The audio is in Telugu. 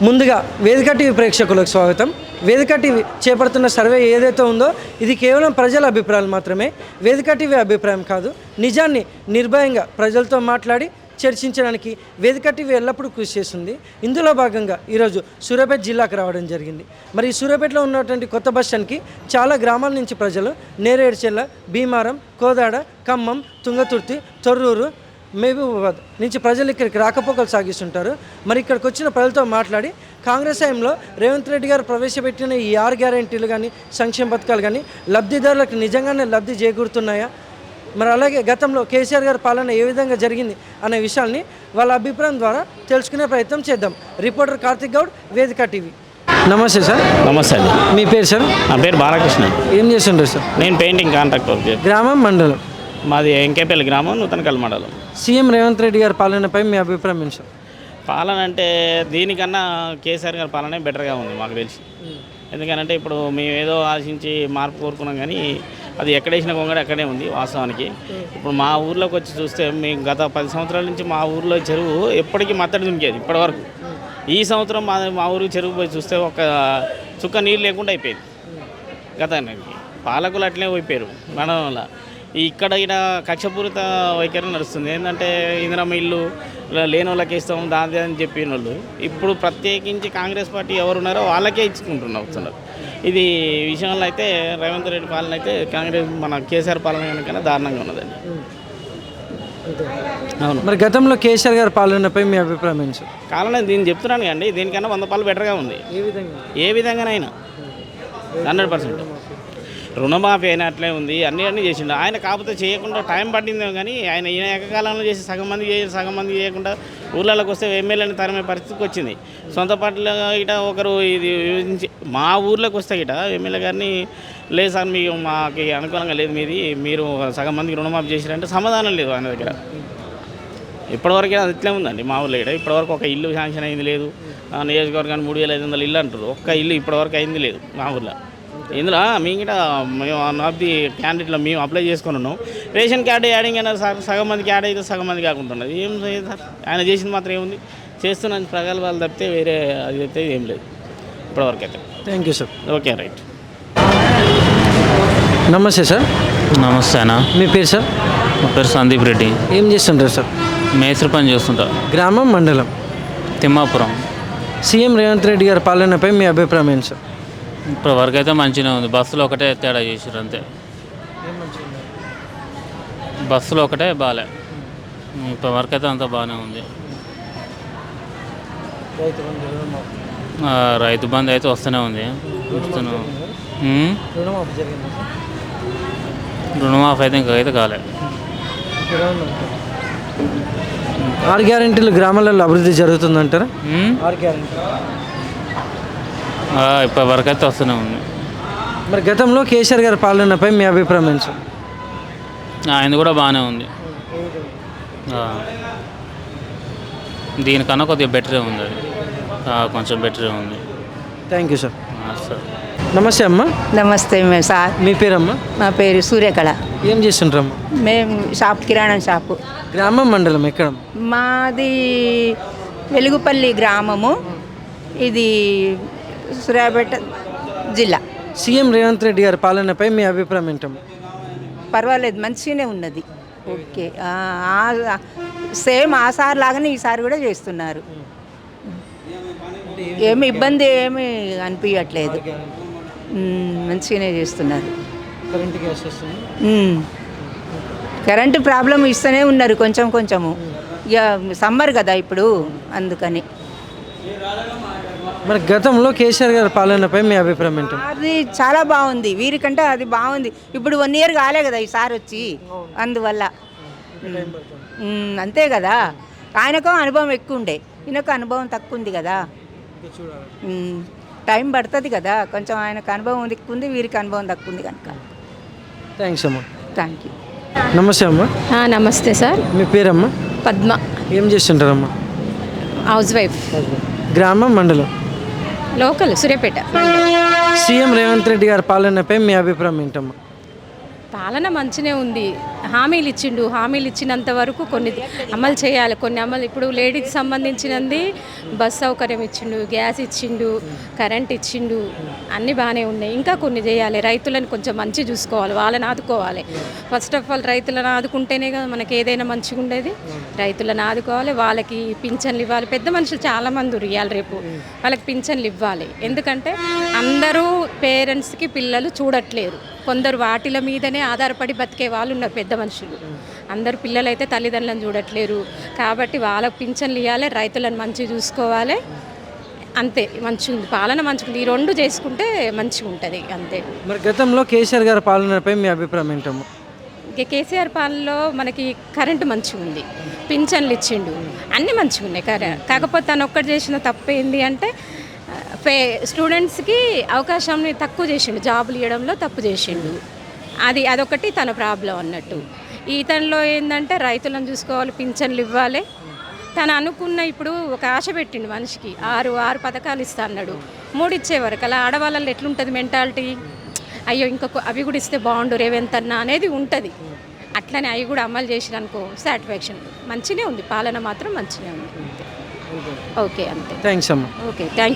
ముందుగా వేదిక టీవీ ప్రేక్షకులకు స్వాగతం. వేదిక టీవీ చేపడుతున్న సర్వే ఏదైతే ఉందో ఇది కేవలం ప్రజల అభిప్రాయాలు మాత్రమే. వేదిక టీవీ అభిప్రాయం కాదు. నిజాన్ని నిర్భయంగా ప్రజలతో మాట్లాడి చర్చించడానికి వేదిక టీవీ ఎల్లప్పుడూ కృషి చేస్తుంది. ఇందులో భాగంగా ఈరోజు సూర్యాపేట జిల్లాకు రావడం జరిగింది. మరి ఈ సూర్యాపేటలో ఉన్నటువంటి కొత్త బస్ స్టాండ్కి చాలా గ్రామాల నుంచి ప్రజలు నేరేడుచెల్ల, భీమారం, కోదాడ, ఖమ్మం, తుంగతుర్తి, తొర్రూరు, మహబూబాబాద్ నుంచి ప్రజలు ఇక్కడికి రాకపోకలు సాగిస్తుంటారు. మరి ఇక్కడికి వచ్చిన ప్రజలతో మాట్లాడి కాంగ్రెస్ హయాంలో రేవంత్ రెడ్డి గారు ప్రవేశపెట్టిన ఈ 6 గ్యారెంటీలు కానీ సంక్షేమ పథకాలు కానీ లబ్ధిదారులకు నిజంగానే లబ్ధి చేకూరుతున్నాయా, మరి అలాగే గతంలో కేసీఆర్ గారి పాలన ఏ విధంగా జరిగింది అనే విషయాల్ని వాళ్ళ అభిప్రాయం ద్వారా తెలుసుకునే ప్రయత్నం చేద్దాం. రిపోర్టర్ కార్తిక్ గౌడ్, వేదిక టీవీ. నమస్తే సార్. నమస్తే అండి. మీ పేరు సార్? నా పేరు బాలకృష్ణ. ఏం చేస్తుంటారు సార్? నేను పెయింటింగ్ కాంట్రాక్టర్. గ్రామం, మండలం? మాది ఎంకేపల్లి గ్రామం, నూతనకల్ మండలం. సీఎం రేవంత్ రెడ్డి గారి పాలనపై మీ అభిప్రాయం ఏంటి సార్? పాలన అంటే దీనికన్నా కేసీఆర్ గారి పాలనే బెటర్గా ఉంది మాకు తెలిసి. ఎందుకంటే ఇప్పుడు మేము ఏదో ఆశించి మార్పు కోరుకున్నాం కానీ అది ఎక్కడేసిన కొంగడ అక్కడే ఉంది వాస్తవానికి. ఇప్పుడు మా ఊర్లోకి వచ్చి చూస్తే మేము గత 10 సంవత్సరాల నుంచి మా ఊర్లో చెరువు ఎప్పటికీ మత్తడి దుంకేది ఇప్పటివరకు. ఈ సంవత్సరం మా ఊరికి చెరువు పోయి చూస్తే ఒక చుక్క నీళ్ళు లేకుండా అయిపోయింది. గతానికి పాలకులు అట్లే పోయిపోయారు వల్ల. ఇక్కడ కక్షపూరిత వైఖరి నడుస్తుంది. ఏంటంటే ఇందిరమ్మ ఇల్లు లేని వాళ్ళకి ఇస్తాం దాని అని చెప్పిన వాళ్ళు ఇప్పుడు ప్రత్యేకించి కాంగ్రెస్ పార్టీ ఎవరున్నారో వాళ్ళకే ఇచ్చుకుంటున్నారు. ఇది విషయంలో అయితే రేవంత్ రెడ్డి పాలన అయితే కాంగ్రెస్ మన కేసీఆర్ పాలన కనుక దారుణంగా ఉన్నదండి. అవును. మరి గతంలో కేసీఆర్ గారి పాలనపై మీ అభిప్రాయం ఏంటి సార్? కాలనే దీన్ని చెప్తున్నాను కండి, దీనికన్నా 100 పాలు బెటర్గా ఉంది. ఏ విధంగానైనా 100% రుణమాఫీ అయినట్లే ఉంది. అన్నీ చేసిండు ఆయన. కాకపోతే చేయకుండా టైం పట్టిందేమో కానీ ఆయన ఈయన ఏకకాలంలో చేసి సగం మంది చేయకుండా ఊళ్ళలోకి వస్తే ఎమ్మెల్యేని తరమే పరిస్థితికి వచ్చింది. సొంత పార్టీలో ఇట ఒకరు ఇది మా ఊర్లోకి వస్తే ఇట ఎమ్మెల్యే గారిని లేదు సార్ మీకు మాకు అనుకూలంగా లేదు మీది, మీరు సగం మందికి రుణమాఫీ చేసిరంటే సమాధానం లేదు ఆయన దగ్గర. ఇప్పటివరకు అది ఇట్లే ఉందండి మా ఊళ్ళో. ఇప్పటివరకు ఒక ఇల్లు శాంక్షన్ అయింది లేదు. నియోజకవర్గానికి 3500 ఇల్లు అంటారు, ఒక్క ఇల్లు ఇప్పటివరకు అయింది లేదు మా ఊళ్ళో. ఇందులో మేము కూడా మేము ఆఫ్ ది క్యాండిడేట్లో మేము అప్లై చేసుకుని ఉన్నాం. రేషన్ కార్డు యాడింగ్ అయినా సార్ సగం మందికి యాడ్ అయితే సగం మంది కాకుంటున్నది. ఏం సార్ ఆయన చేసింది మాత్రం ఏముంది? చేస్తున్నాను ప్రగల్భాలు తప్పితే వేరే అది అయితే ఏం లేదు ఇప్పటివరకు అయితే. Thank you sir. Okay, right. నమస్తే సార్. నమస్తే అన్న. మీ పేరు సార్? నా పేరు సందీప్ రెడ్డి. ఏం చేస్తుంటారు సార్? మేస్త్రి పని చేస్తుంటా. గ్రామం, మండలం? తిమ్మాపురం. సీఎం రేవంత్ రెడ్డి గారి పాలనపై మీ అభిప్రాయం ఏంటి సార్? ఇప్పుడు వరకు అయితే మంచిగా ఉంది. బస్సులో ఒకటే తేడా చేసారు అంతే. బస్సులో ఒకటే బాగాలే. ఇప్పటి వరకు అయితే అంతా బాగానే ఉంది. రైతు బంధు అయితే వస్తూనే ఉంది. రుణమాఫీ అయితే ఇంకైతే కాలే. 6 గ్యారెంటీలు గ్రామాలలో అభివృద్ధి జరుగుతుందంటారా? 6 గ్యారెంటీలు ఇప్పటి వరకు అయితే వస్తూనే ఉంది. మరి గతంలో కేసీఆర్ గారి పాలనపై మీ అభిప్రాయం ఏంటి సార్? ఆయన కూడా బాగానే ఉంది. దీనికన్నా కొద్దిగా బెటరే ఉంది. అది కొంచెం బెటరే ఉంది. Thank you sir. సార్. నమస్తే అమ్మ. నమస్తే సార్. మీ పేరమ్మా? మా పేరు సూర్యకళ. ఏం చేస్తుంటారమ్మా? మేము కిరాణా షాపు. గ్రామం, మండలం ఎక్కడ? మాది వెలుగుపల్లి గ్రామము, ఇది సూర్యాపేట జిల్లా. సీఎం రేవంత్ రెడ్డి గారి పాలనపై మీ అభిప్రాయం ఏంటమ్మా? పర్వాలేదు, మంచిగానే ఉన్నది. ఓకే, సేమ్ ఆ సార్ లాగానే ఈసారి కూడా చేస్తున్నారు. ఏమి ఇబ్బంది ఏమి అనిపించట్లేదు, మంచిగానే చేస్తున్నారు. కరెంటు ప్రాబ్లం ఇస్తూనే ఉన్నారు కొంచెము. ఇక సమ్మర్ కదా ఇప్పుడు, అందుకని. మరి గతంలో కేసీఆర్ గారి పాలనపై మీ అభిప్రాయం ఏంటి? అది చాలా బాగుంది, వీరికంటే అది బాగుంది. ఇప్పుడు 1 ఇయర్ కాలే కదా ఈసారి వచ్చి, అందువల్ల అంతే కదా. ఆయనకు అనుభవం ఎక్కువ ఉండే, ఈయనకు అనుభవం తక్కువ ఉంది కదా. టైం పడుతుంది కదా కొంచెం. ఆయనకు అనుభవం ఎక్కువ ఉంది, వీరికి అనుభవం తక్కువ ఉంది కనుక. థ్యాంక్స్ అమ్మా. Thank you. నమస్తే అమ్మా. నమస్తే సార్. మీ పేరమ్మా? పద్మ. ఏం చేస్తుంటారమ్మా? House wife. గ్రామం, మండలం? లోకల్ సూర్యాపేట. సీఎం రేవంత్ రెడ్డి గారి పాలనపై మీ అభిప్రాయం ఏంటమ్మా? పాలన మంచినే ఉంది. హామీలు ఇచ్చిండు, హామీలు ఇచ్చినంత వరకు కొన్ని అమలు చేయాలి. కొన్ని అమలు ఇప్పుడు లేడీకి సంబంధించినది బస్ సౌకర్యం ఇచ్చిండు, గ్యాస్ ఇచ్చిండు, కరెంట్ ఇచ్చిండు, అన్నీ బాగానే ఉన్నాయి. ఇంకా కొన్ని చేయాలి. రైతులను కొంచెం మంచి చూసుకోవాలి, వాళ్ళని ఆదుకోవాలి. ఫస్ట్ ఆఫ్ ఆల్ రైతులను ఆదుకుంటేనే కదా మనకి ఏదైనా మంచిగా ఉండేది. రైతులను ఆదుకోవాలి, వాళ్ళకి పింఛన్లు ఇవ్వాలి. పెద్ద మనుషులు చాలామంది ఇవ్వాలి, రేపు వాళ్ళకి పింఛన్లు ఇవ్వాలి. ఎందుకంటే అందరూ పేరెంట్స్కి పిల్లలు చూడట్లేరు, కొందరు వాటిల మీదనే ఆధారపడి బతికే వాళ్ళు ఉన్నారు. పెద్ద మనుషులు అందరు పిల్లలు అయితే తల్లిదండ్రులను చూడట్లేరు. కాబట్టి వాళ్ళకి పింఛన్లు ఇవ్వాలి, రైతులను మంచిగా చూసుకోవాలి. అంతే, మంచిగా ఉంది పాలన, మంచిగా ఉంది. ఈ రెండు చేసుకుంటే మంచిగా ఉంటుంది అంతే. మరి గతంలో కేసీఆర్ గారి పాలనపై మీ అభిప్రాయం ఏంటమ్మా? ఇక కేసీఆర్ పాలనలో మనకి కరెంటు మంచిగా ఉంది, పింఛన్లు ఇచ్చిండు, అన్నీ మంచిగా ఉన్నాయి. కాకపోతే తను ఒక్కటి చేసిన తప్పు ఏంటి అంటే స్టూడెంట్స్కి అవకాశాన్ని తక్కువ చేసిండు, జాబులు ఇవ్వడంలో తప్పు చేసిండు. అదొకటి తన ప్రాబ్లం అన్నట్టు. ఈతనలో ఏంటంటే రైతులను చూసుకోవాలి, పింఛన్లు ఇవ్వాలి. తను అనుకున్న ఇప్పుడు ఒక ఆశ పెట్టిండు మనిషికి, ఆరు పథకాలు ఇస్తా అన్నాడు, 3 ఇచ్చే వరకు. అలా ఆడవాళ్ళలో ఎట్లుంటుంది మెంటాలిటీ, అయ్యో ఇంకొక అవి కూడా ఇస్తే బాగుండు రేవంత్ అన్న అనేది ఉంటుంది. అట్లనే అవి కూడా అమలు చేసిన అనుకో సాటిస్ఫాక్షన్. మంచిగా ఉంది, పాలన మాత్రం మంచిగా ఉంది. ఓకే అంతే. థ్యాంక్స్ అమ్మా. Okay, thank